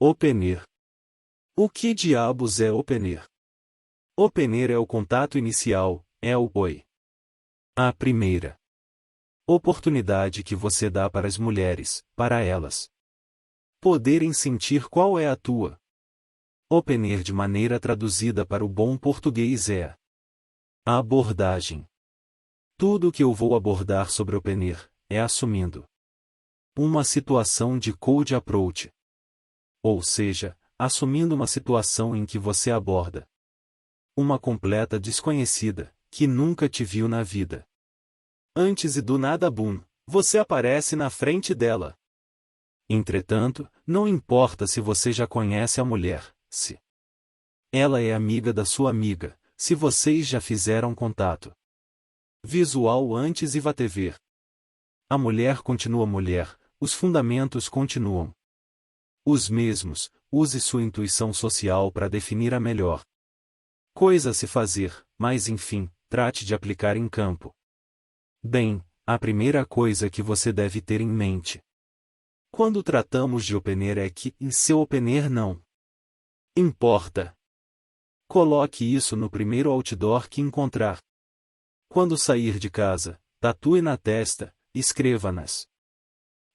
Open air. O que diabos é open air? Open air é o contato inicial, é o oi. A primeira oportunidade que você dá para as mulheres, para elas poderem sentir qual é a tua. Open air de maneira traduzida para o bom português é a abordagem. Tudo o que eu vou abordar sobre open air é assumindo uma situação de cold approach. Ou seja, assumindo uma situação em que você aborda uma completa desconhecida, que nunca te viu na vida. Antes e do nada boom, você aparece na frente dela. Entretanto, não importa se você já conhece a mulher, se ela é amiga da sua amiga, se vocês já fizeram contato visual antes e vá te ver. A mulher continua mulher, os fundamentos continuam os mesmos, use sua intuição social para definir a melhor coisa a se fazer, mas enfim, trate de aplicar em campo. Bem, a primeira coisa que você deve ter em mente quando tratamos de open air é que, em seu open air não importa. Coloque isso no primeiro outdoor que encontrar. Quando sair de casa, tatue na testa, escreva nas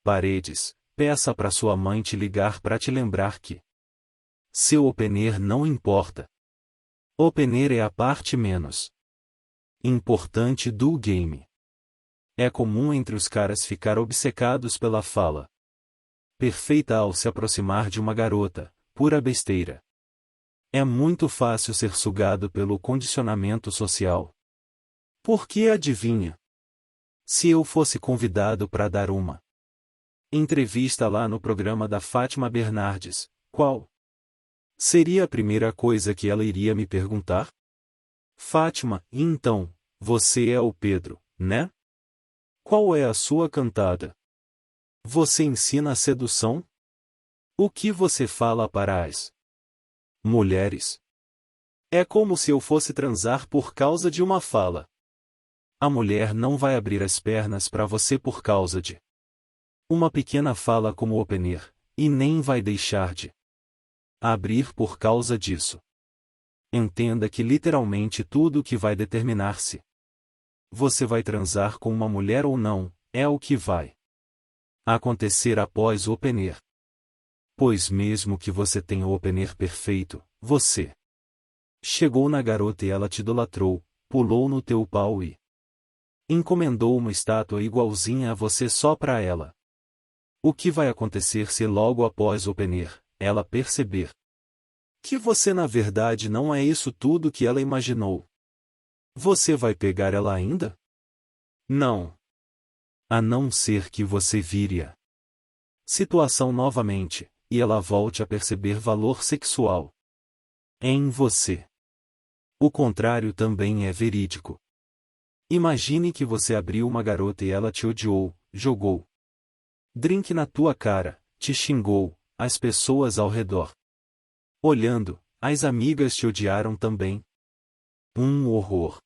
paredes, peça para sua mãe te ligar para te lembrar que seu open air não importa. Open air é a parte menos importante do game. É comum entre os caras ficar obcecados pela fala perfeita ao se aproximar de uma garota, pura besteira. É muito fácil ser sugado pelo condicionamento social. Porque adivinha? Se eu fosse convidado para dar uma entrevista lá no programa da Fátima Bernardes, qual seria a primeira coisa que ela iria me perguntar? Fátima, então, você é o Pedro, né? Qual é a sua cantada? Você ensina a sedução? O que você fala para as mulheres? É como se eu fosse transar por causa de uma fala. A mulher não vai abrir as pernas para você por causa de uma pequena fala como open air, e nem vai deixar de abrir por causa disso. Entenda que literalmente tudo o que vai determinar se você vai transar com uma mulher ou não, é o que vai acontecer após o open air. Pois mesmo que você tenha o open air perfeito, você chegou na garota e ela te idolatrou, pulou no teu pau e encomendou uma estátua igualzinha a você só pra ela. O que vai acontecer se logo após o open air, ela perceber que você na verdade não é isso tudo que ela imaginou? Você vai pegar ela ainda? Não. A não ser que você vire a situação novamente, e ela volte a perceber valor sexual em você. O contrário também é verídico. Imagine que você abriu uma garota e ela te odiou, jogou drink na tua cara, te xingou, as pessoas ao redor olhando, as amigas te odiaram também. Um horror.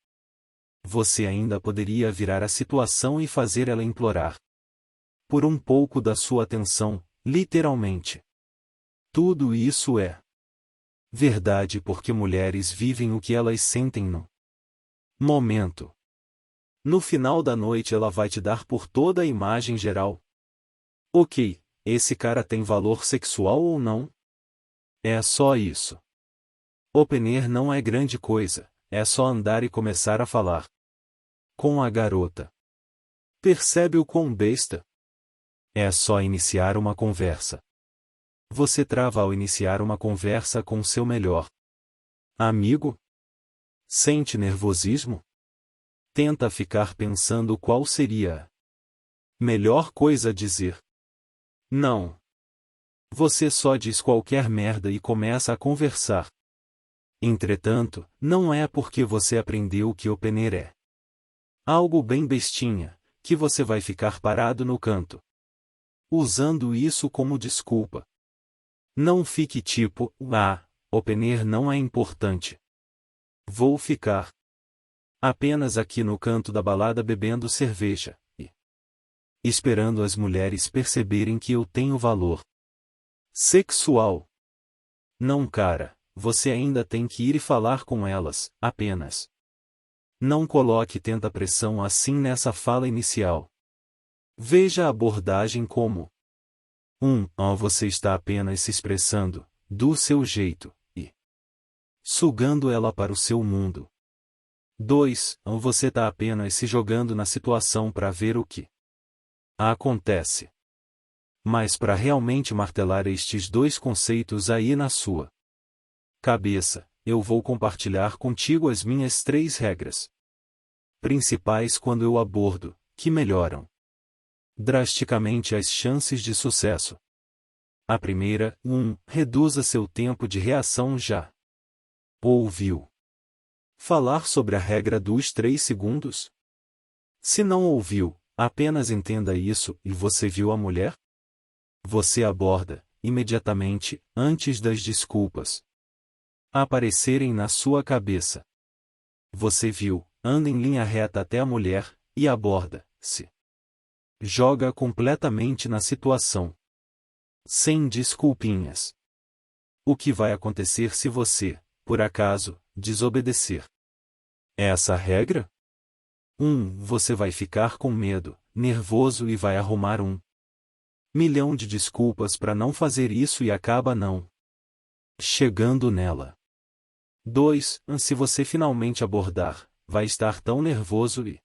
Você ainda poderia virar a situação e fazer ela implorar por um pouco da sua atenção, literalmente. Tudo isso é verdade porque mulheres vivem o que elas sentem no momento. No final da noite ela vai te dar por toda a imagem geral. Ok, esse cara tem valor sexual ou não? É só isso. Open air não é grande coisa, é só andar e começar a falar com a garota. Percebe o quão besta? É só iniciar uma conversa. Você trava ao iniciar uma conversa com seu melhor amigo? Sente nervosismo? Tenta ficar pensando qual seria a melhor coisa a dizer. Não. Você só diz qualquer merda e começa a conversar. Entretanto, não é porque você aprendeu que open air é algo bem bestinha, que você vai ficar parado no canto, usando isso como desculpa. Não fique tipo, open air não é importante. Vou ficar apenas aqui no canto da balada bebendo cerveja, e esperando as mulheres perceberem que eu tenho valor sexual. Não, cara, você ainda tem que ir e falar com elas, apenas. Não coloque tanta pressão assim nessa fala inicial. Veja a abordagem como 1. Você está apenas se expressando, do seu jeito, e sugando ela para o seu mundo. 2. Você está apenas se jogando na situação para ver o que acontece. Mas para realmente martelar estes dois conceitos aí na sua cabeça, eu vou compartilhar contigo as minhas 3 regras principais quando eu abordo, que melhoram drasticamente as chances de sucesso. A primeira, reduza seu tempo de reação já. Ouviu falar sobre a regra dos 3 segundos? Se não ouviu, apenas entenda isso e você viu a mulher? Você aborda, imediatamente, antes das desculpas aparecerem na sua cabeça. Você viu, anda em linha reta até a mulher, e aborda-se. Joga completamente na situação. Sem desculpinhas. O que vai acontecer se você, por acaso, desobedecer essa regra? Você vai ficar com medo, nervoso e vai arrumar 1.000.000 de desculpas para não fazer isso e acaba não chegando nela. 2. Se você finalmente abordar, vai estar tão nervoso e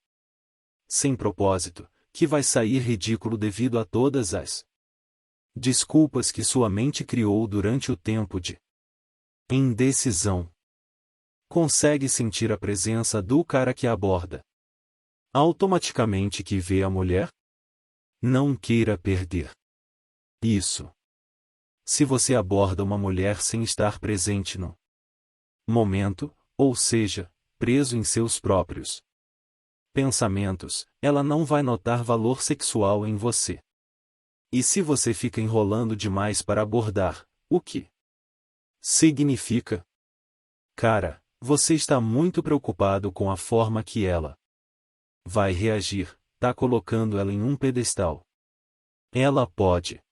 sem propósito, que vai sair ridículo devido a todas as desculpas que sua mente criou durante o tempo de indecisão. Consegue sentir a presença do cara que aborda automaticamente que vê a mulher? Não queira perder isso. Se você aborda uma mulher sem estar presente no momento, ou seja, preso em seus próprios pensamentos, ela não vai notar valor sexual em você. E se você fica enrolando demais para abordar, o que significa? Cara, você está muito preocupado com a forma que ela vai reagir, tá colocando ela em um pedestal. Ela pode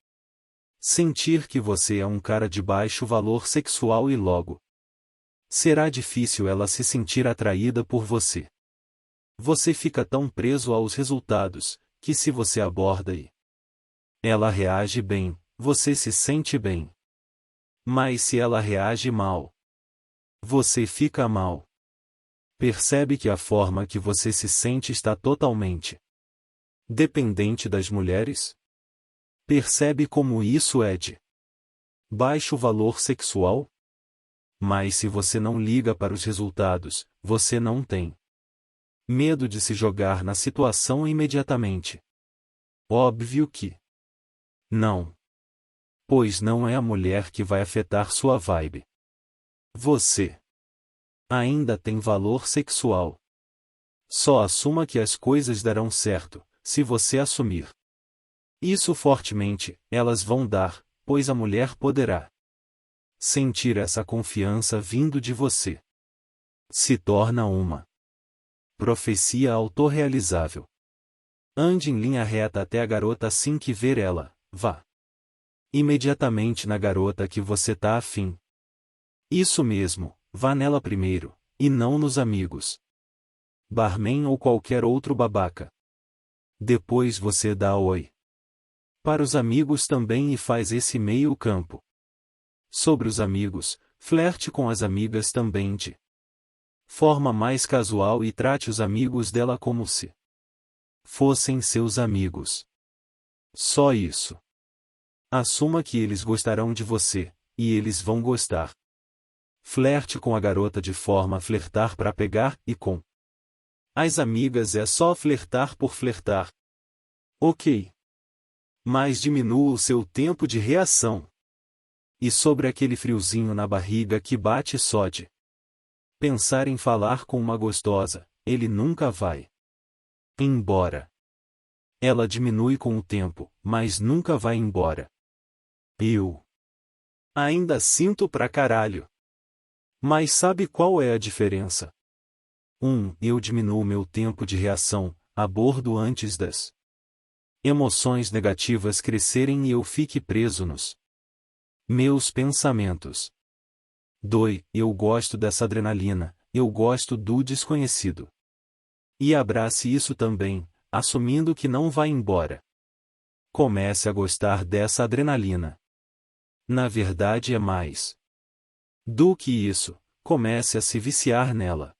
sentir que você é um cara de baixo valor sexual e logo será difícil ela se sentir atraída por você. Você fica tão preso aos resultados, que se você aborda e ela reage bem, você se sente bem. Mas se ela reage mal, você fica mal. Percebe que a forma que você se sente está totalmente dependente das mulheres? Percebe como isso é de baixo valor sexual? Mas se você não liga para os resultados, você não tem medo de se jogar na situação imediatamente. Óbvio que não. Pois não é a mulher que vai afetar sua vibe. Você ainda tem valor sexual. Só assuma que as coisas darão certo, se você assumir isso fortemente, elas vão dar, pois a mulher poderá sentir essa confiança vindo de você. Se torna uma profecia autorrealizável. Ande em linha reta até a garota assim que ver ela, vá imediatamente na garota que você tá afim. Isso mesmo, vá nela primeiro, e não nos amigos. Barman ou qualquer outro babaca. Depois você dá oi para os amigos também e faz esse meio campo. Sobre os amigos, flerte com as amigas também de forma mais casual e trate os amigos dela como se fossem seus amigos. Só isso. Assuma que eles gostarão de você, e eles vão gostar. Flerte com a garota de forma a flertar para pegar, e com as amigas é só flertar por flertar. Ok. Mas diminua o seu tempo de reação. E sobre aquele friozinho na barriga que bate só de pensar em falar com uma gostosa, ele nunca vai embora. Ela diminui com o tempo, mas nunca vai embora. Eu ainda sinto pra caralho. Mas sabe qual é a diferença? Eu diminuo meu tempo de reação, abordo antes das emoções negativas crescerem e eu fique preso nos meus pensamentos. Eu gosto dessa adrenalina, eu gosto do desconhecido. E abrace isso também, assumindo que não vai embora. Comece a gostar dessa adrenalina. Na verdade é mais do que isso, comece a se viciar nela.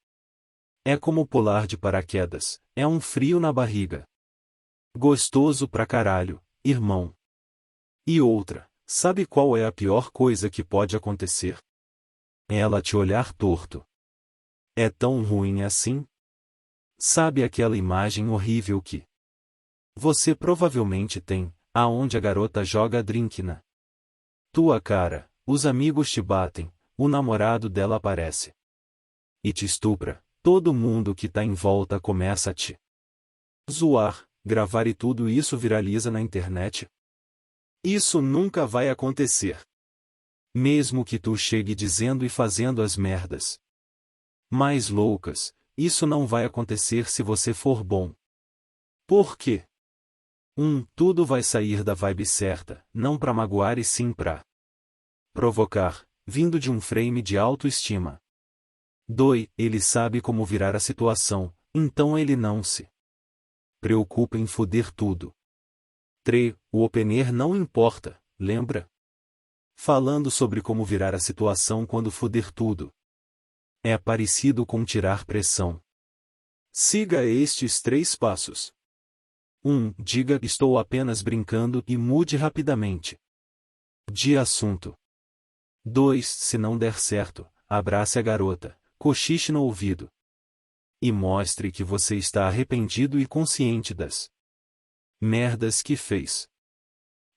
É como pular de paraquedas, é um frio na barriga. Gostoso pra caralho, irmão. E outra, sabe qual é a pior coisa que pode acontecer? Ela te olhar torto. É tão ruim assim? Sabe aquela imagem horrível que você provavelmente tem, aonde a garota joga drink na tua cara, os amigos te batem, o namorado dela aparece e te estupra, todo mundo que tá em volta começa a te zoar, gravar e tudo isso viraliza na internet? Isso nunca vai acontecer. Mesmo que tu chegue dizendo e fazendo as merdas mais loucas, isso não vai acontecer se você for bom. Por quê? Tudo vai sair da vibe certa, não pra magoar e sim pra provocar, vindo de um frame de autoestima. 2. Ele sabe como virar a situação, então ele não se preocupa em foder tudo. 3. O opener não importa, lembra? Falando sobre como virar a situação quando foder tudo. É parecido com tirar pressão. Siga estes 3 passos. Diga estou apenas brincando e mude rapidamente de assunto. 2. Se não der certo, abrace a garota, cochiche no ouvido. E mostre que você está arrependido e consciente das merdas que fez.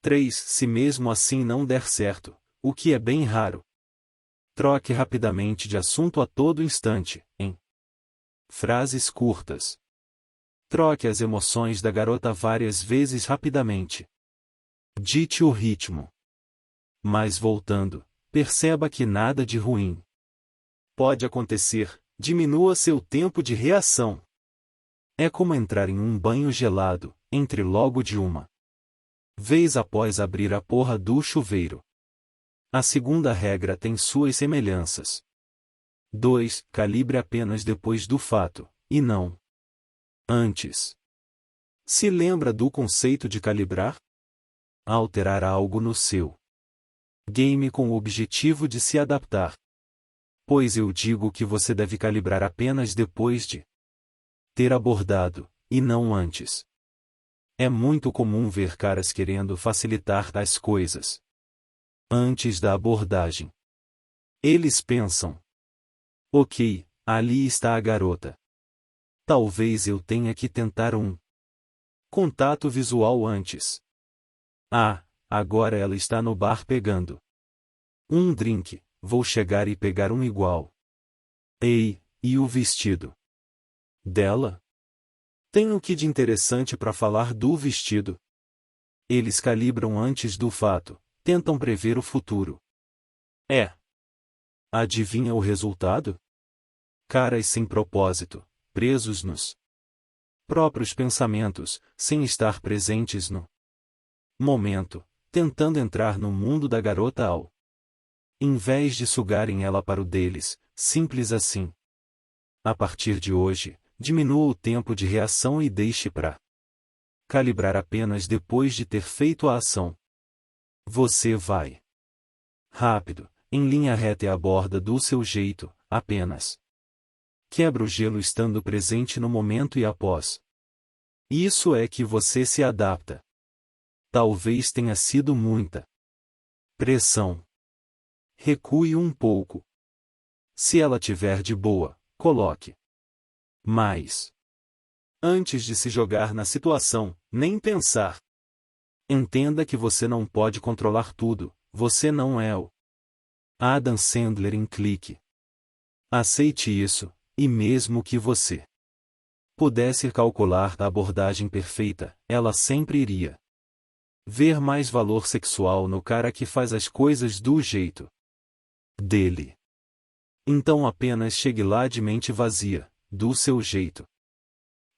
3. Se mesmo assim não der certo, o que é bem raro, troque rapidamente de assunto a todo instante, em frases curtas. Troque as emoções da garota várias vezes rapidamente. Dite o ritmo. Mas voltando, perceba que nada de ruim pode acontecer, diminua seu tempo de reação. É como entrar em um banho gelado, entre logo de uma vez após abrir a porra do chuveiro. A segunda regra tem suas semelhanças. 2. Calibre apenas depois do fato, e não antes. Se lembra do conceito de calibrar? Alterar algo no seu game com o objetivo de se adaptar. Pois eu digo que você deve calibrar apenas depois de ter abordado, e não antes. É muito comum ver caras querendo facilitar as coisas antes da abordagem. Eles pensam: ok, ali está a garota. Talvez eu tenha que tentar um contato visual antes. Agora ela está no bar pegando um drink, vou chegar e pegar um igual. Ei, e o vestido dela? Tem o que de interessante para falar do vestido? Eles calibram antes do fato, tentam prever o futuro. Adivinha o resultado? Caras sem propósito, presos nos próprios pensamentos, sem estar presentes no momento, tentando entrar no mundo da garota ao invés de sugarem ela para o deles, simples assim. A partir de hoje, diminua o tempo de reação e deixe para calibrar apenas depois de ter feito a ação. Você vai rápido, em linha reta e aborda do seu jeito, apenas quebra o gelo estando presente no momento e após. Isso é que você se adapta. Talvez tenha sido muita pressão. Recue um pouco. Se ela tiver de boa, coloque mais. Antes de se jogar na situação, nem pensar. Entenda que você não pode controlar tudo, você não é o Adam Sandler em Clique. Aceite isso, e mesmo que você pudesse calcular a abordagem perfeita, ela sempre iria ver mais valor sexual no cara que faz as coisas do jeito dele. Então apenas chegue lá de mente vazia, do seu jeito.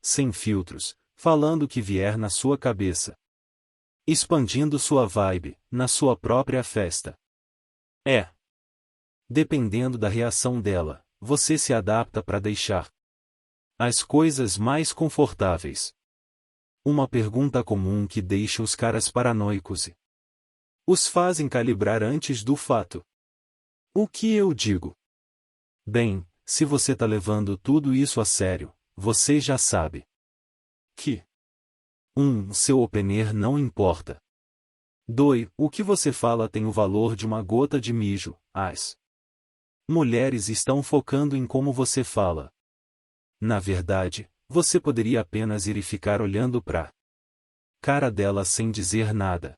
Sem filtros, falando o que vier na sua cabeça. Expandindo sua vibe, na sua própria festa. Dependendo da reação dela, você se adapta para deixar as coisas mais confortáveis. Uma pergunta comum que deixa os caras paranoicos e os fazem calibrar antes do fato. O que eu digo? Bem, se você tá levando tudo isso a sério, você já sabe que 1. Seu opener não importa. 2. O que você fala tem o valor de uma gota de mijo. As mulheres estão focando em como você fala. Na verdade, você poderia apenas ir e ficar olhando pra cara dela sem dizer nada.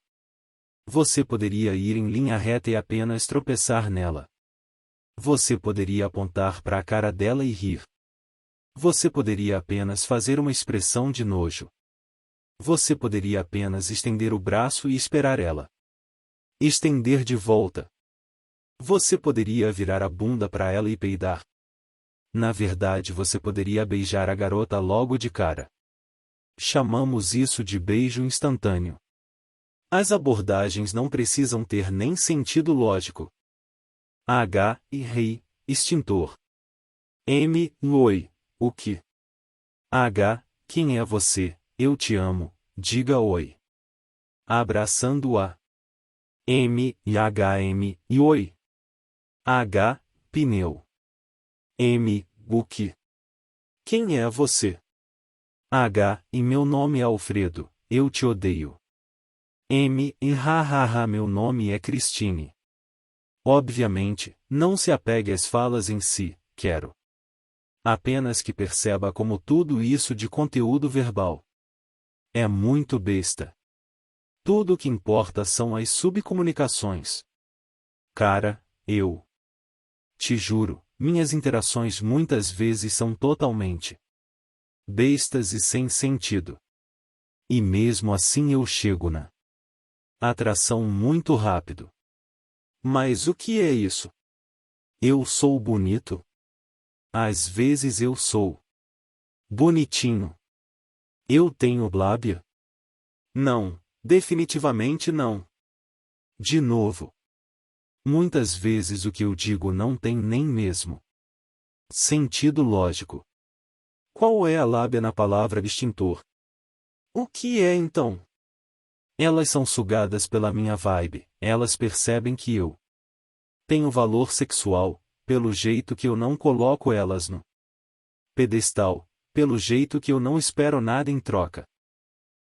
Você poderia ir em linha reta e apenas tropeçar nela. Você poderia apontar para a cara dela e rir. Você poderia apenas fazer uma expressão de nojo. Você poderia apenas estender o braço e esperar ela estender de volta. Você poderia virar a bunda para ela e peidar. Na verdade, você poderia beijar a garota logo de cara. Chamamos isso de beijo instantâneo. As abordagens não precisam ter nem sentido lógico. H. E rei, extintor. M. Oi, o que? H. Quem é você? Eu te amo, diga oi. Abraçando-a. M. E HM. E oi. H. Pneu. M. O que? Quem é você? H. E meu nome é Alfredo, eu te odeio. M. E hahaha, meu nome é Christine. Obviamente, não se apegue às falas em si, quero apenas que perceba como tudo isso de conteúdo verbal é muito besta. Tudo o que importa são as subcomunicações. Cara, eu te juro, minhas interações muitas vezes são totalmente bestas e sem sentido. E mesmo assim eu chego na atração muito rápido. Mas o que é isso? Eu sou bonito? Às vezes eu sou bonitinho. Eu tenho lábia? Não, definitivamente não. De novo. Muitas vezes o que eu digo não tem nem mesmo sentido lógico. Qual é a lábia na palavra extintor? O que é então? Elas são sugadas pela minha vibe, elas percebem que eu tenho valor sexual, pelo jeito que eu não coloco elas no pedestal, pelo jeito que eu não espero nada em troca.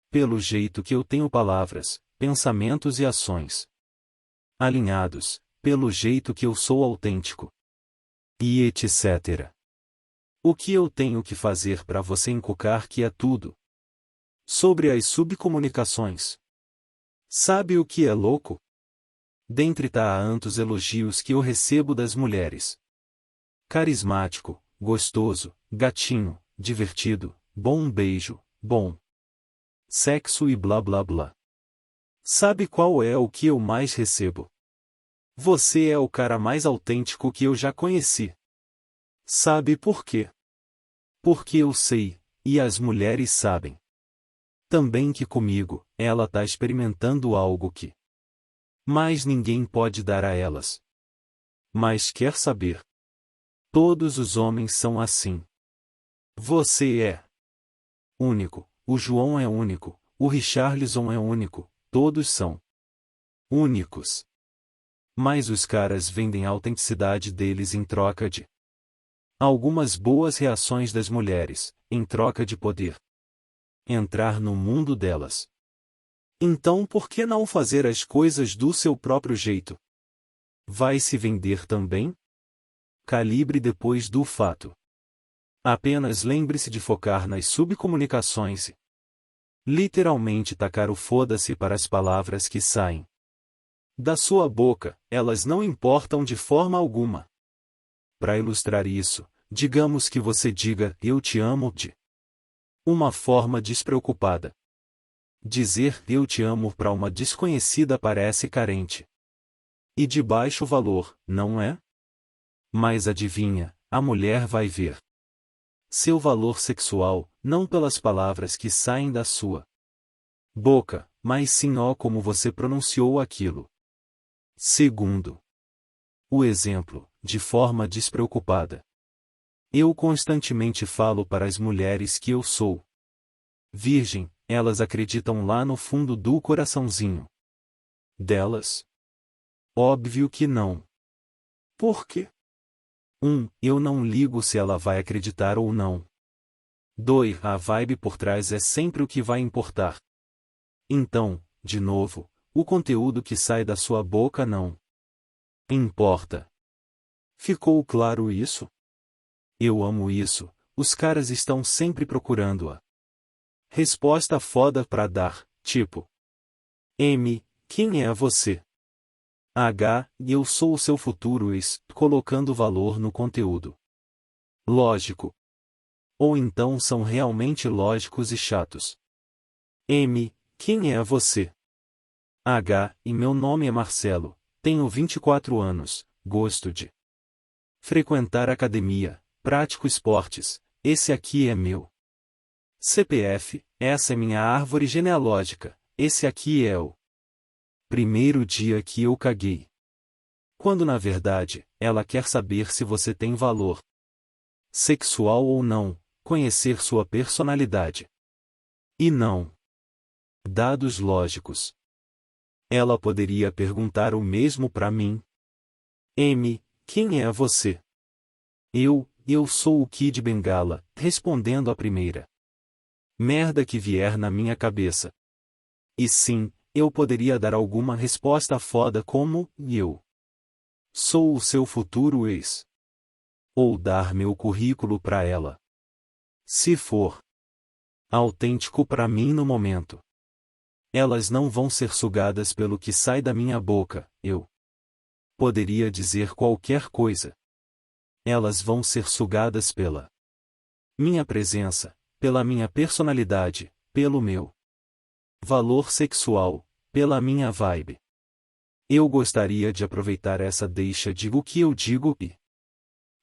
Pelo jeito que eu tenho palavras, pensamentos e ações alinhados, pelo jeito que eu sou autêntico. E etc. O que eu tenho que fazer para você encucar que é tudo? Sobre as subcomunicações. Sabe o que é louco? Dentre tantos elogios que eu recebo das mulheres. Carismático, gostoso, gatinho, divertido, bom beijo, bom sexo e blá blá blá. Sabe qual é o que eu mais recebo? Você é o cara mais autêntico que eu já conheci. Sabe por quê? Porque eu sei, e as mulheres sabem também que comigo, ela tá experimentando algo que mais ninguém pode dar a elas. Mas quer saber? Todos os homens são assim. Você é único, o João é único, o Richarlison é único, todos são únicos. Mas os caras vendem a autenticidade deles em troca de algumas boas reações das mulheres, em troca de poder entrar no mundo delas. Então por que não fazer as coisas do seu próprio jeito? Vai se vender também? Calibre depois do fato. Apenas lembre-se de focar nas subcomunicações e literalmente tacar o foda-se para as palavras que saem da sua boca, elas não importam de forma alguma. Para ilustrar isso, digamos que você diga eu te amo de uma forma despreocupada. Dizer eu te amo para uma desconhecida parece carente e de baixo valor, não é? Mas adivinha, a mulher vai ver seu valor sexual, não pelas palavras que saem da sua boca, mas sim como você pronunciou aquilo. Segundo, O exemplo, de forma despreocupada. Eu constantemente falo para as mulheres que eu sou virgem, elas acreditam lá no fundo do coraçãozinho delas? Óbvio que não. Por quê? 1. Eu não ligo se ela vai acreditar ou não. 2. A vibe por trás é sempre o que vai importar. Então, de novo, o conteúdo que sai da sua boca não importa. Ficou claro isso? Eu amo isso, os caras estão sempre procurando-a. Resposta foda pra dar, tipo: M, quem é você? H, eu sou o seu futuro ex, colocando valor no conteúdo. Lógico. Ou então são realmente lógicos e chatos. M, quem é você? H, e meu nome é Marcelo, tenho 24 anos, gosto de frequentar academia, pratico esportes, esse aqui é meu CPF, essa é minha árvore genealógica, esse aqui é o primeiro dia que eu caguei. Quando na verdade, ela quer saber se você tem valor sexual ou não, conhecer sua personalidade. E não dados lógicos. Ela poderia perguntar o mesmo para mim. M, quem é você? Eu sou o Kid Bengala, respondendo a primeira merda que vier na minha cabeça. E sim, eu poderia dar alguma resposta foda como, eu sou o seu futuro ex. Ou dar meu currículo pra ela. Se for autêntico pra mim no momento. Elas não vão ser sugadas pelo que sai da minha boca, eu poderia dizer qualquer coisa. Elas vão ser sugadas pela minha presença, pela minha personalidade, pelo meu valor sexual, pela minha vibe. Eu gostaria de aproveitar essa deixa de o que eu digo e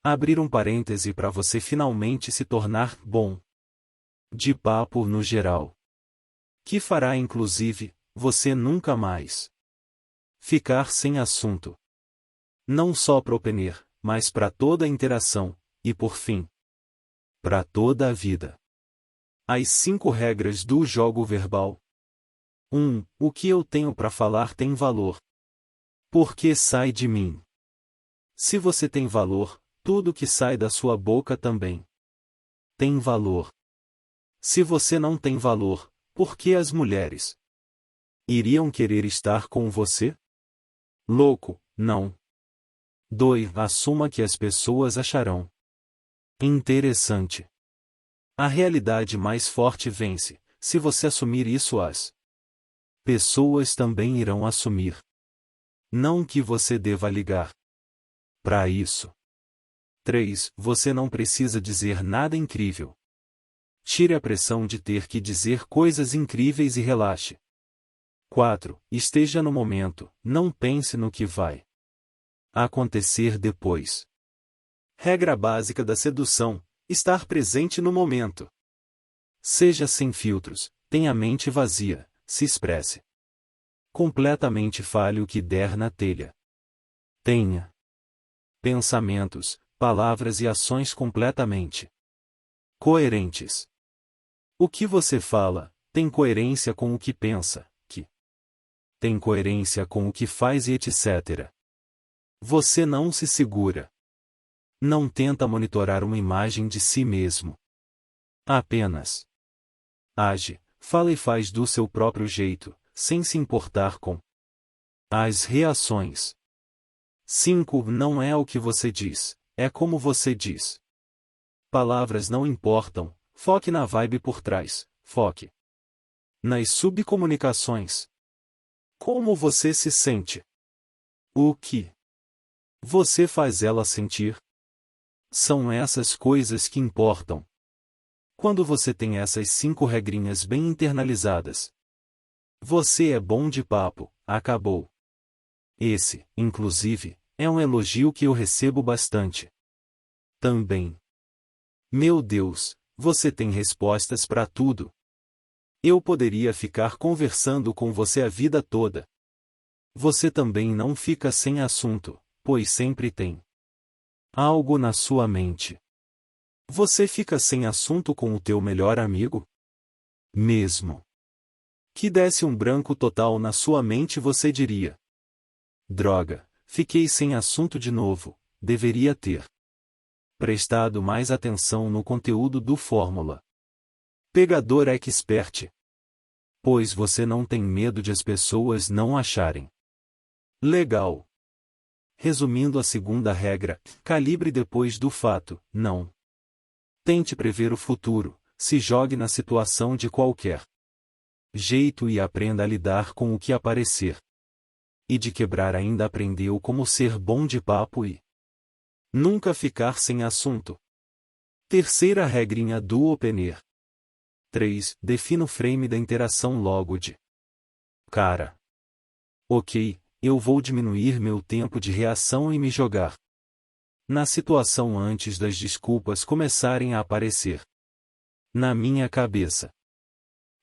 abrir um parêntese para você finalmente se tornar bom de papo no geral. Que fará inclusive, você nunca mais ficar sem assunto. Não só pro opener, mas para toda a interação, e por fim, para toda a vida. As 5 regras do jogo verbal. 1. O que eu tenho para falar tem valor. Porque sai de mim. Se você tem valor, tudo que sai da sua boca também tem valor. Se você não tem valor, por que as mulheres iriam querer estar com você? Louco, não. 2. Assuma que as pessoas acharão interessante. A realidade mais forte vence. Se você assumir isso, as pessoas também irão assumir. Não que você deva ligar para isso. 3. Você não precisa dizer nada incrível. Tire a pressão de ter que dizer coisas incríveis e relaxe. 4. Esteja no momento, não pense no que vai acontecer depois. Regra básica da sedução: estar presente no momento. Seja sem filtros, tenha a mente vazia, se expresse completamente, fale o que der na telha. Tenha pensamentos, palavras e ações completamente coerentes. O que você fala tem coerência com o que pensa, que tem coerência com o que faz e etc. Você não se segura. Não tenta monitorar uma imagem de si mesmo. Apenas age, fala e faz do seu próprio jeito, sem se importar com as reações. 5. Não é o que você diz, é como você diz. Palavras não importam, foque na vibe por trás, foque nas subcomunicações. Como você se sente? O que você faz ela sentir? São essas coisas que importam. Quando você tem essas 5 regrinhas bem internalizadas, você é bom de papo, acabou. Esse, inclusive, é um elogio que eu recebo bastante. Também. Meu Deus, você tem respostas para tudo. Eu poderia ficar conversando com você a vida toda. Você também não fica sem assunto, pois sempre tem algo na sua mente. Você fica sem assunto com o teu melhor amigo? Mesmo que desse um branco total na sua mente, você diria: droga, fiquei sem assunto de novo, deveria ter prestado mais atenção no conteúdo do Fórmula Pegador Expert. Pois você não tem medo de as pessoas não acharem legal. Resumindo a segunda regra, calibre depois do fato, não tente prever o futuro, se jogue na situação de qualquer jeito e aprenda a lidar com o que aparecer. E de quebrar ainda aprendeu como ser bom de papo e nunca ficar sem assunto. Terceira regrinha do Opener. 3. Defina o frame da interação logo de cara. Ok, eu vou diminuir meu tempo de reação e me jogar na situação antes das desculpas começarem a aparecer na minha cabeça.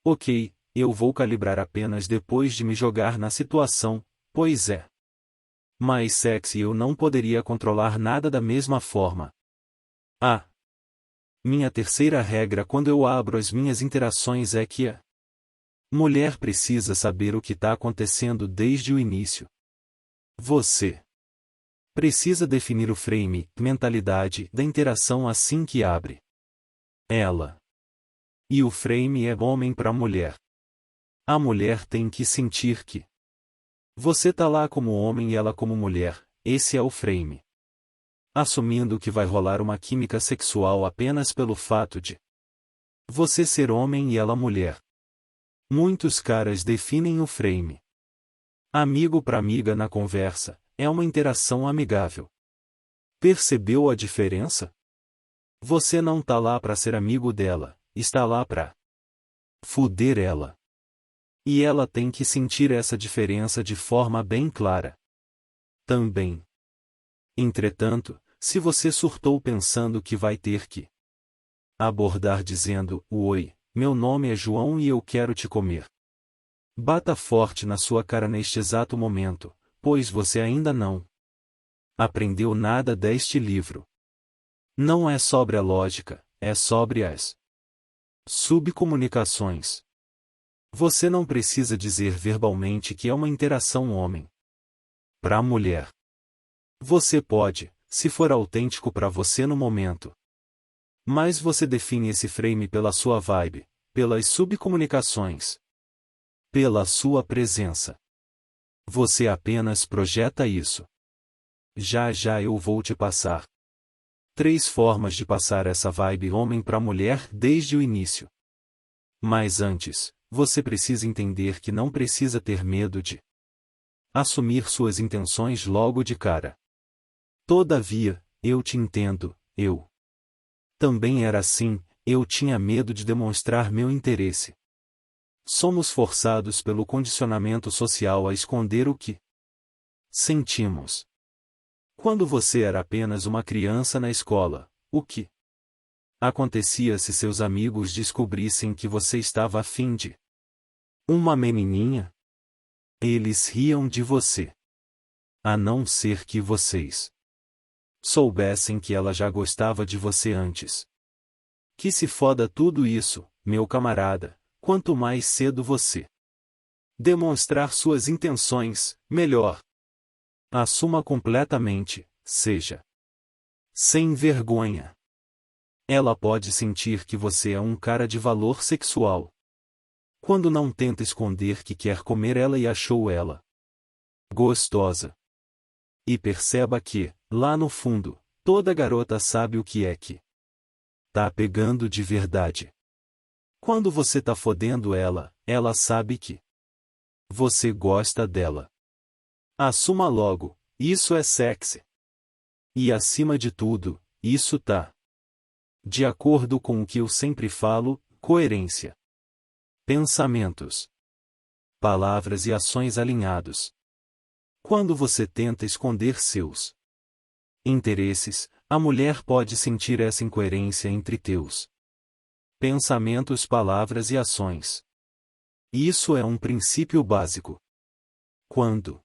Ok, eu vou calibrar apenas depois de me jogar na situação, pois é mais sexy, eu não poderia controlar nada da mesma forma. Ah! Minha terceira regra quando eu abro as minhas interações é que a mulher precisa saber o que está acontecendo desde o início. Você precisa definir o frame, mentalidade da interação assim que abre ela. E o frame é homem para mulher. A mulher tem que sentir que você tá lá como homem e ela como mulher, esse é o frame. Assumindo que vai rolar uma química sexual apenas pelo fato de você ser homem e ela mulher. Muitos caras definem o frame amigo para amiga na conversa, é uma interação amigável. Percebeu a diferença? Você não tá lá para ser amigo dela, está lá para fuder ela. E ela tem que sentir essa diferença de forma bem clara. Também. Entretanto, se você surtou pensando que vai ter que abordar dizendo: oi, meu nome é João e eu quero te comer. Bata forte na sua cara neste exato momento, pois você ainda não aprendeu nada deste livro. Não é sobre a lógica, é sobre as subcomunicações. Você não precisa dizer verbalmente que é uma interação homem para mulher. Você pode, se for autêntico para você no momento. Mas você define esse frame pela sua vibe, pelas subcomunicações, pela sua presença. Você apenas projeta isso. Já já eu vou te passar 3 formas de passar essa vibe homem para mulher desde o início. Mas antes, você precisa entender que não precisa ter medo de assumir suas intenções logo de cara. Todavia, eu te entendo, eu também era assim, eu tinha medo de demonstrar meu interesse. Somos forçados pelo condicionamento social a esconder o que sentimos. Quando você era apenas uma criança na escola, o que acontecia se seus amigos descobrissem que você estava afim de uma menininha? Eles riam de você. A não ser que vocês soubessem que ela já gostava de você antes. Que se foda tudo isso, meu camarada, quanto mais cedo você demonstrar suas intenções, melhor. Assuma completamente, seja sem vergonha. Ela pode sentir que você é um cara de valor sexual. Quando não tenta esconder que quer comer ela e achou ela gostosa. E perceba que, lá no fundo, toda garota sabe o que é que tá pegando de verdade. Quando você tá fodendo ela, ela sabe que você gosta dela. Assuma logo, isso é sexy. E acima de tudo, isso tá de acordo com o que eu sempre falo, coerência. Pensamentos, palavras e ações alinhados. Quando você tenta esconder seus interesses, a mulher pode sentir essa incoerência entre teus pensamentos, palavras e ações. Isso é um princípio básico. Quando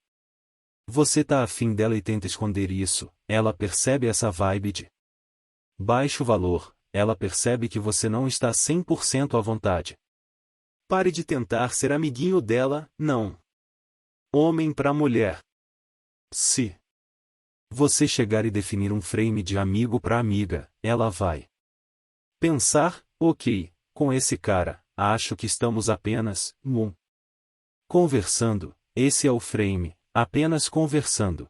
Você tá afim dela e tenta esconder isso, ela percebe essa vibe de baixo valor, ela percebe que você não está 100% à vontade. Pare de tentar ser amiguinho dela, não. Homem pra mulher. Se você chegar e definir um frame de amigo pra amiga, ela vai pensar, ok, com esse cara, acho que estamos apenas, conversando, esse é o frame, apenas conversando.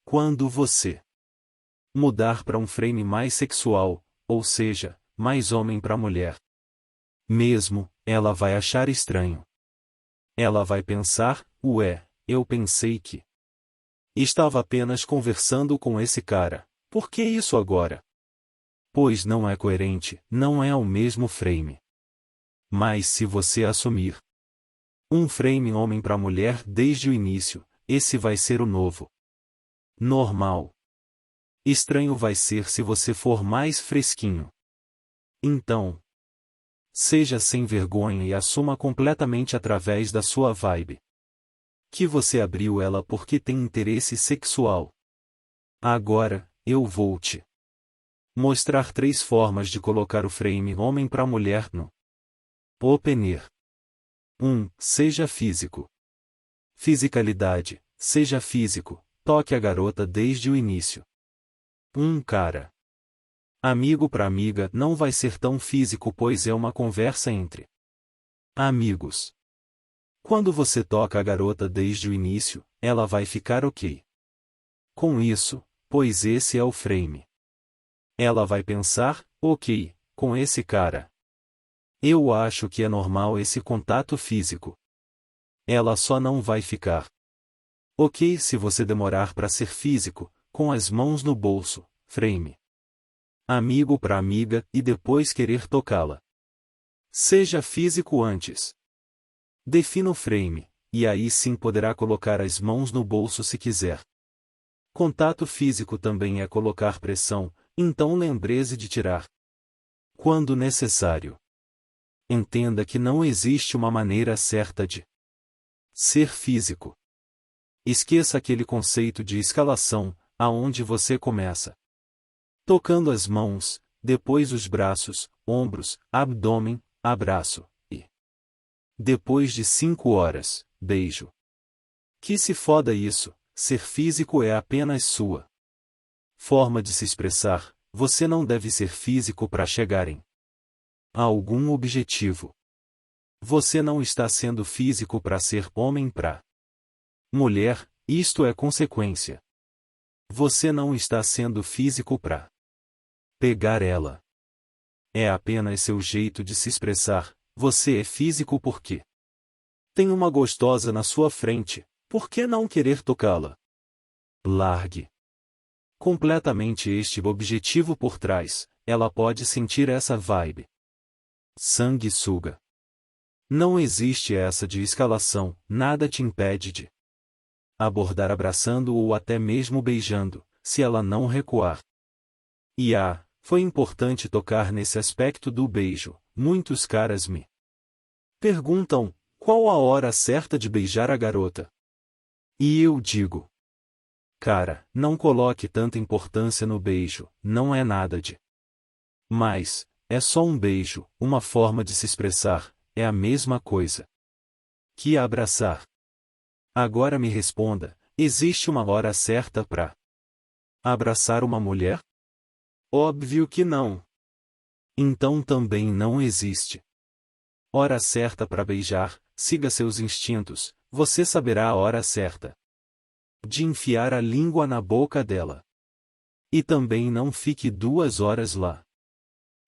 Quando você mudar para um frame mais sexual, ou seja, mais homem pra mulher, mesmo, ela vai achar estranho. Ela vai pensar, ué, eu pensei que estava apenas conversando com esse cara, por que isso agora? Pois não é coerente, não é o mesmo frame. Mas se você assumir um frame homem para mulher desde o início, esse vai ser o novo normal. Estranho vai ser se você for mais fresquinho. Então, seja sem vergonha e assuma completamente através da sua vibe que você abriu ela porque tem interesse sexual. Agora, eu vou te mostrar 3 formas de colocar o frame homem para mulher no opener. 1. Seja físico. Fisicalidade. Seja físico, toque a garota desde o início. Cara. Amigo para amiga não vai ser tão físico pois é uma conversa entre amigos. Quando você toca a garota desde o início, ela vai ficar ok com isso, pois esse é o frame. Ela vai pensar, ok, com esse cara. Eu acho que é normal esse contato físico. Ela só não vai ficar ok se você demorar para ser físico, com as mãos no bolso, frame. Amigo para amiga e depois querer tocá-la. Seja físico antes. Defina o frame, e aí sim poderá colocar as mãos no bolso se quiser. Contato físico também é colocar pressão, então lembre-se de tirar quando necessário. Entenda que não existe uma maneira certa de ser físico. Esqueça aquele conceito de escalação, aonde você começa tocando as mãos, depois os braços, ombros, abdômen, abraço, e depois de 5 horas, beijo. Que se foda isso, ser físico é apenas sua forma de se expressar, você não deve ser físico para chegarem a algum objetivo. Você não está sendo físico para ser homem pra mulher, isto é consequência. Você não está sendo físico pra pegar ela. É apenas seu jeito de se expressar, você é físico porque tem uma gostosa na sua frente, por que não querer tocá-la? Largue completamente este objetivo por trás, ela pode sentir essa vibe. Sanguessuga. Não existe essa de escalação, nada te impede de abordar abraçando ou até mesmo beijando, se ela não recuar. Foi importante tocar nesse aspecto do beijo, muitos caras me perguntam, qual a hora certa de beijar a garota? E eu digo, cara, não coloque tanta importância no beijo, não é nada de mas, é só um beijo, uma forma de se expressar, é a mesma coisa que abraçar. Agora me responda, existe uma hora certa para abraçar uma mulher? Óbvio que não. Então também não existe hora certa para beijar, siga seus instintos, você saberá a hora certa de enfiar a língua na boca dela. E também não fique 2 horas lá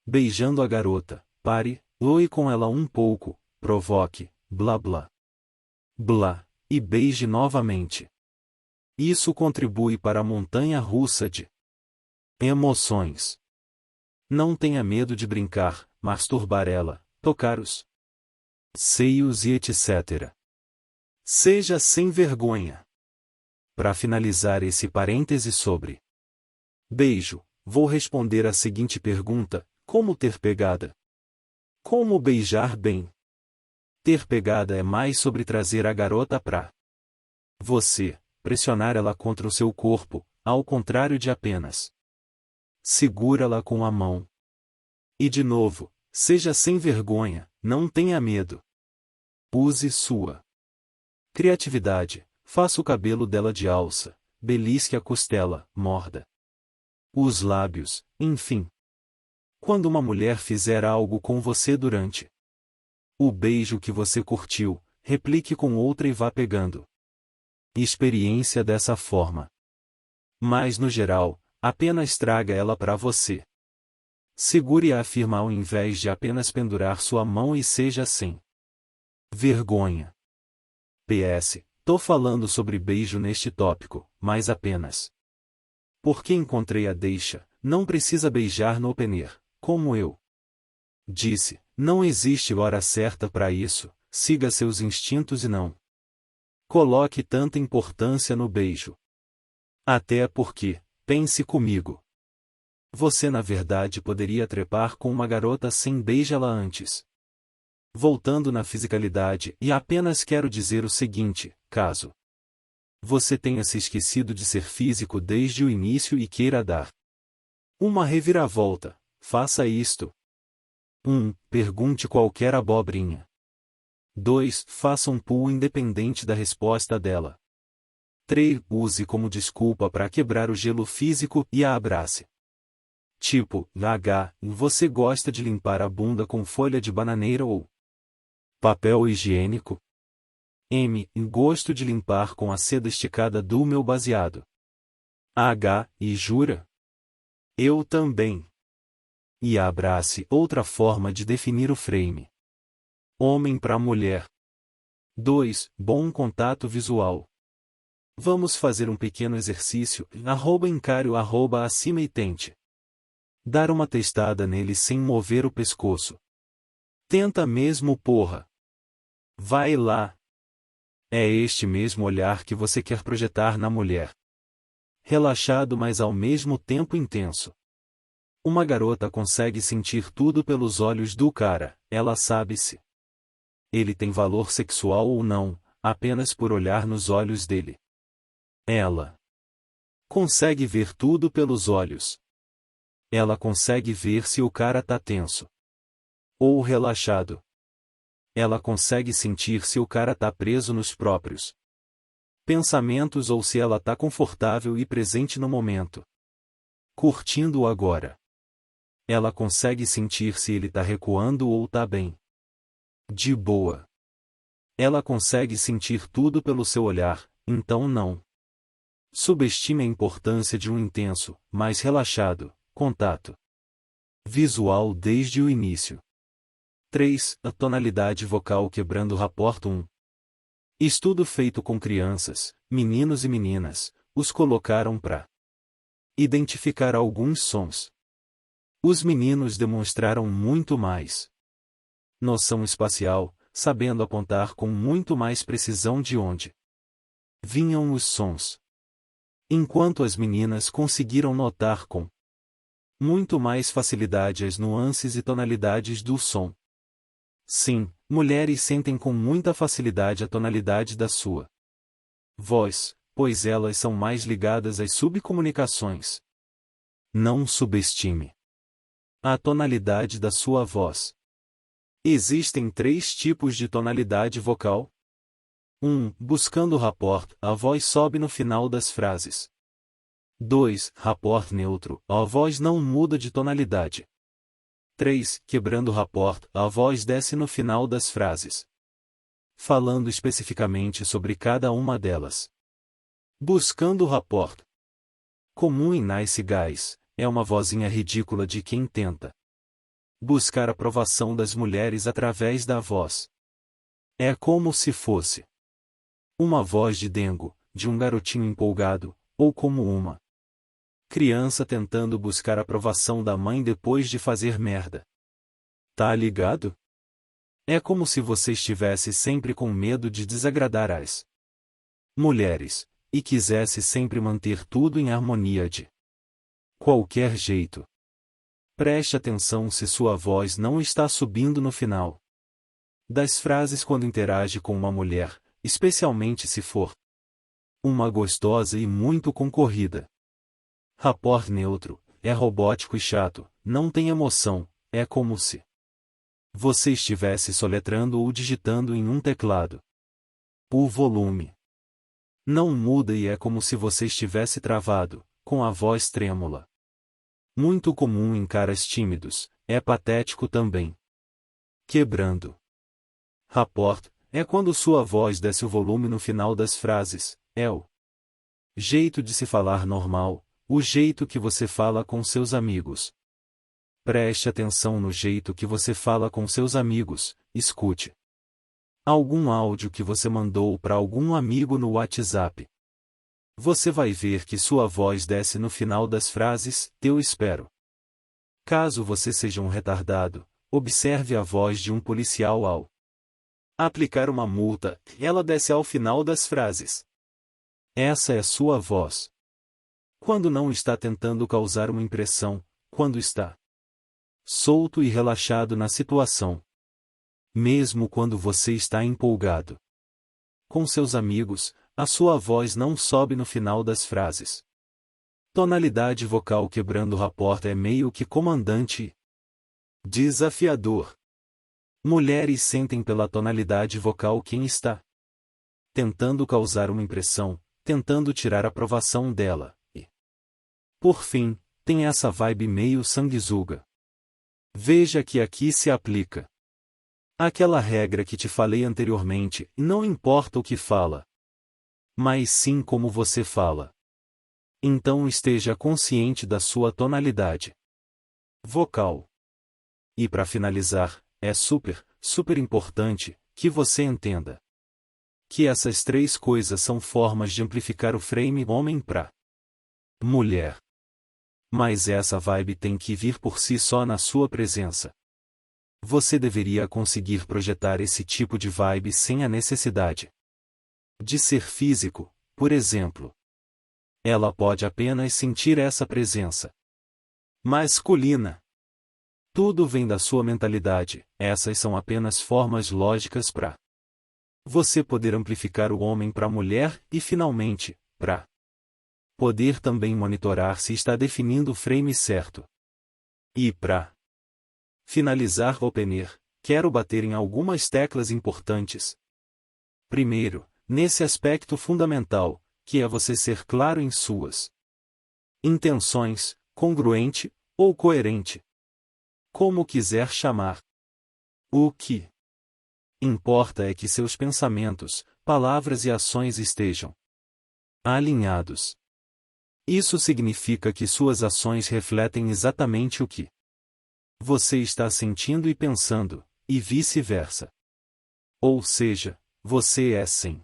beijando a garota, pare, loe com ela um pouco, provoque, blá blá blá, e beije novamente. Isso contribui para a montanha-russa de emoções. Não tenha medo de brincar, masturbar ela, tocar os seios e etc. Seja sem vergonha. Para finalizar esse parêntese sobre beijo, vou responder a seguinte pergunta: como ter pegada? Como beijar bem? Ter pegada é mais sobre trazer a garota pra você, pressionar ela contra o seu corpo, ao contrário de apenas segura-la com a mão. E de novo, seja sem vergonha, não tenha medo. Use sua criatividade, faça o cabelo dela de alça, belisque a costela, morda os lábios, enfim. Quando uma mulher fizer algo com você durante o beijo que você curtiu, replique com outra e vá pegando experiência dessa forma. Mas no geral, apenas traga ela para você. Segure-a firme ao invés de apenas pendurar sua mão e seja sem vergonha. PS, tô falando sobre beijo neste tópico, mas apenas porque encontrei a deixa, não precisa beijar no open air, como eu disse, não existe hora certa para isso, siga seus instintos e não coloque tanta importância no beijo. Até porque, pense comigo. Você na verdade poderia trepar com uma garota sem beijá-la antes. Voltando na fisicalidade, e apenas quero dizer o seguinte, caso você tenha se esquecido de ser físico desde o início e queira dar uma reviravolta, faça isto. 1. Pergunte qualquer abobrinha. 2. Faça um pull independente da resposta dela. 3. Use como desculpa para quebrar o gelo físico e a abrace. Tipo, H, você gosta de limpar a bunda com folha de bananeira ou papel higiênico? M, gosto de limpar com a seda esticada do meu baseado. H, e jura? Eu também. E abrace, outra forma de definir o frame. Homem para mulher. 2. Bom contato visual. Vamos fazer um pequeno exercício, encare o acima e tente dar uma testada nele sem mover o pescoço. Tenta mesmo, porra. Vai lá. É este mesmo olhar que você quer projetar na mulher. Relaxado, mas ao mesmo tempo intenso. Uma garota consegue sentir tudo pelos olhos do cara, ela sabe se ele tem valor sexual ou não, apenas por olhar nos olhos dele. Ela consegue ver tudo pelos olhos. Ela consegue ver se o cara tá tenso ou relaxado. Ela consegue sentir se o cara tá preso nos próprios pensamentos ou se ela tá confortável e presente no momento, curtindo-o agora. Ela consegue sentir se ele tá recuando ou tá bem de boa. Ela consegue sentir tudo pelo seu olhar, então não subestime a importância de um intenso, mais relaxado, contato visual desde o início. 3. A tonalidade vocal quebrando rapport. 1. Estudo feito com crianças, meninos e meninas, os colocaram para identificar alguns sons. Os meninos demonstraram muito mais noção espacial, sabendo apontar com muito mais precisão de onde vinham os sons. Enquanto as meninas conseguiram notar com muito mais facilidade as nuances e tonalidades do som. Sim, mulheres sentem com muita facilidade a tonalidade da sua voz, pois elas são mais ligadas às subcomunicações. Não subestime a tonalidade da sua voz. Existem 3 tipos de tonalidade vocal. 1. Buscando rapport, a voz sobe no final das frases. 2. Rapport neutro, a voz não muda de tonalidade. 3. Quebrando rapport, a voz desce no final das frases. Falando especificamente sobre cada uma delas. Buscando rapport. Comum em Nice Guys, é uma vozinha ridícula de quem tenta buscar aprovação das mulheres através da voz. É como se fosse uma voz de dengo, de um garotinho empolgado, ou como uma criança tentando buscar aprovação da mãe depois de fazer merda. Tá ligado? É como se você estivesse sempre com medo de desagradar as mulheres, e quisesse sempre manter tudo em harmonia de qualquer jeito. Preste atenção se sua voz não está subindo no final das frases quando interage com uma mulher, especialmente se for Uma gostosa e muito concorrida. Rapport neutro, é robótico e chato, não tem emoção, é como se você estivesse soletrando ou digitando em um teclado. O volume não muda e é como se você estivesse travado, com a voz trêmula. Muito comum em caras tímidos, é patético também. Quebrando. Rapport é quando sua voz desce o volume no final das frases, é o jeito de se falar normal, o jeito que você fala com seus amigos. Preste atenção no jeito que você fala com seus amigos, escute algum áudio que você mandou para algum amigo no WhatsApp. Você vai ver que sua voz desce no final das frases, eu espero. Caso você seja um retardado, observe a voz de um policial ao aplicar uma multa, ela desce ao final das frases. Essa é sua voz. Quando não está tentando causar uma impressão, quando está solto e relaxado na situação. Mesmo quando você está empolgado com seus amigos, a sua voz não sobe no final das frases. Tonalidade vocal quebrando rapport é meio que comandante e desafiador. Mulheres sentem pela tonalidade vocal quem está tentando causar uma impressão, tentando tirar a aprovação dela, e, por fim, tem essa vibe meio sanguessuga. Veja que aqui se aplica aquela regra que te falei anteriormente, não importa o que fala, mas sim como você fala. Então esteja consciente da sua tonalidade vocal. E para finalizar, é super importante que você entenda que essas três coisas são formas de amplificar o frame homem para mulher. Mas essa vibe tem que vir por si só na sua presença. Você deveria conseguir projetar esse tipo de vibe sem a necessidade de ser físico, por exemplo. Ela pode apenas sentir essa presença masculina. Tudo vem da sua mentalidade, essas são apenas formas lógicas para você poder amplificar o homem para a mulher e, finalmente, para poder também monitorar se está definindo o frame certo. E para finalizar opener, quero bater em algumas teclas importantes. Primeiro, nesse aspecto fundamental, que é você ser claro em suas intenções, congruente ou coerente. Como quiser chamar. O que importa é que seus pensamentos, palavras e ações estejam alinhados. Isso significa que suas ações refletem exatamente o que você está sentindo e pensando, e vice-versa. Ou seja, você é sem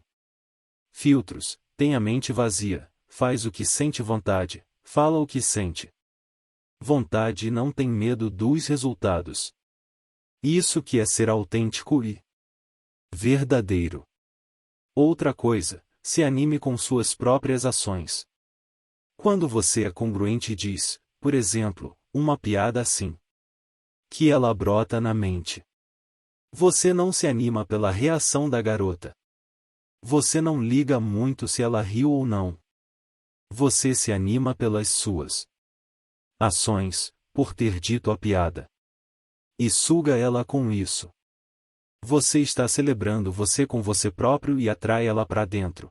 filtros, tem a mente vazia, faz o que sente vontade, fala o que sente vontade e não tem medo dos resultados. Isso que é ser autêntico e verdadeiro. Outra coisa, se anime com suas próprias ações. Quando você é congruente e diz, por exemplo, uma piada assim, que ela brota na mente. Você não se anima pela reação da garota. Você não liga muito se ela riu ou não. Você se anima pelas suas ações, por ter dito a piada. E suga ela com isso. Você está celebrando você com você próprio e atrai ela para dentro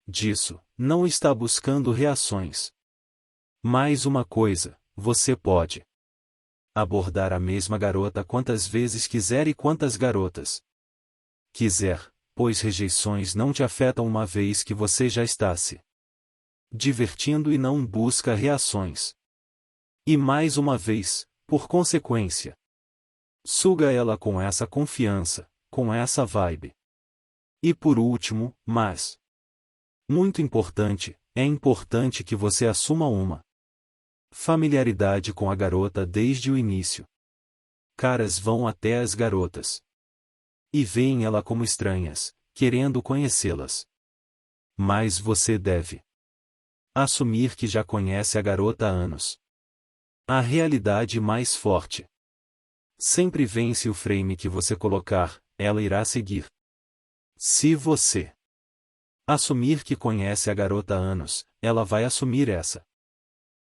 disso, não está buscando reações. Mais uma coisa, você pode abordar a mesma garota quantas vezes quiser e quantas garotas quiser, pois rejeições não te afetam uma vez que você já está se divertindo e não busca reações. E mais uma vez, por consequência, suga ela com essa confiança, com essa vibe. E por último, mas muito importante, é importante que você assuma uma familiaridade com a garota desde o início. Caras vão até as garotas e veem ela como estranhas, querendo conhecê-las. Mas você deve assumir que já conhece a garota há anos. A realidade mais forte sempre vence o frame que você colocar, ela irá seguir. Se você Assumir que conhece a garota há anos, ela vai assumir essa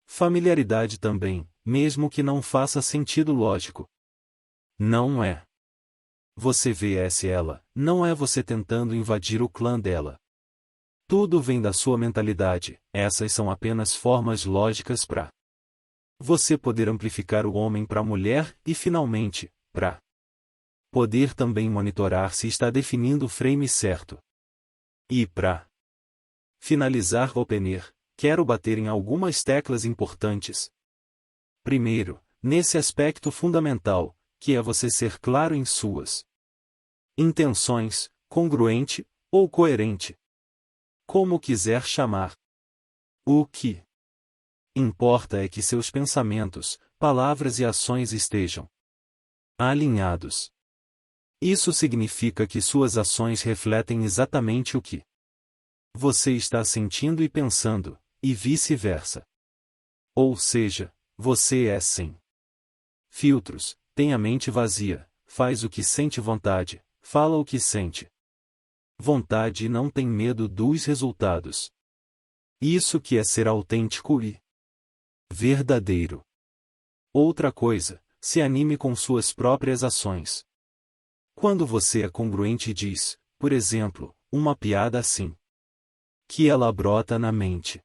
familiaridade também, mesmo que não faça sentido lógico. Não é. Você vs ela, não é você tentando invadir o clã dela. Tudo vem da sua mentalidade, essas são apenas formas lógicas para você poder amplificar o homem para a mulher e finalmente, para poder também monitorar se está definindo o frame certo. E para finalizar opener, quero bater em algumas teclas importantes. Primeiro, nesse aspecto fundamental, que é você ser claro em suas intenções, congruente ou coerente. Como quiser chamar. O que importa é que seus pensamentos, palavras e ações estejam alinhados. Isso significa que suas ações refletem exatamente o que você está sentindo e pensando, e vice-versa. Ou seja, você é sem filtros, tem a mente vazia, faz o que sente vontade, fala o que sente vontade e não tem medo dos resultados. Isso que é ser autêntico e verdadeiro. Outra coisa, se anime com suas próprias ações. Quando você é congruente e diz, por exemplo, uma piada assim, que ela brota na mente.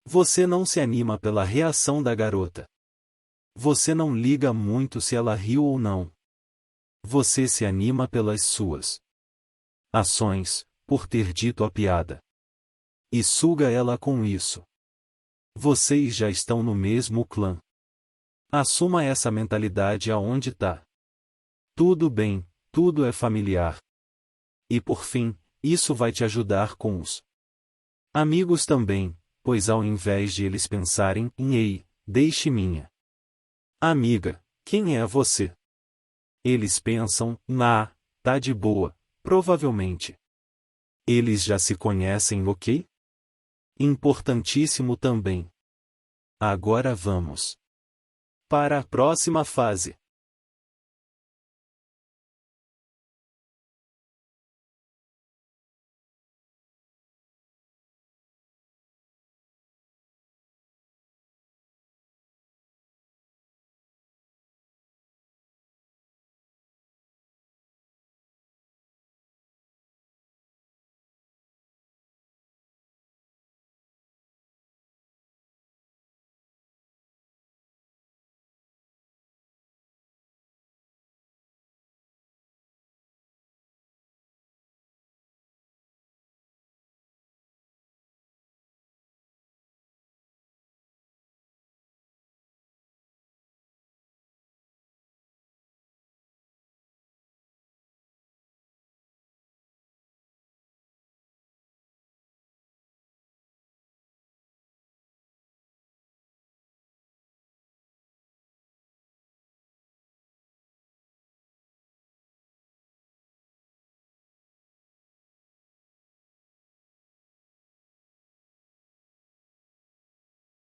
Você não se anima pela reação da garota. Você não liga muito se ela riu ou não. Você se anima pelas suas ações, por ter dito a piada. E suga ela com isso. Vocês já estão no mesmo clã. Assuma essa mentalidade aonde tá. Tudo bem, tudo é familiar. E por fim, isso vai te ajudar com os amigos também, pois ao invés de eles pensarem em ei, deixe minha amiga, quem é você? Eles pensam, tá de boa, provavelmente. Eles já se conhecem, ok? Importantíssimo também. Agora vamos para a próxima fase.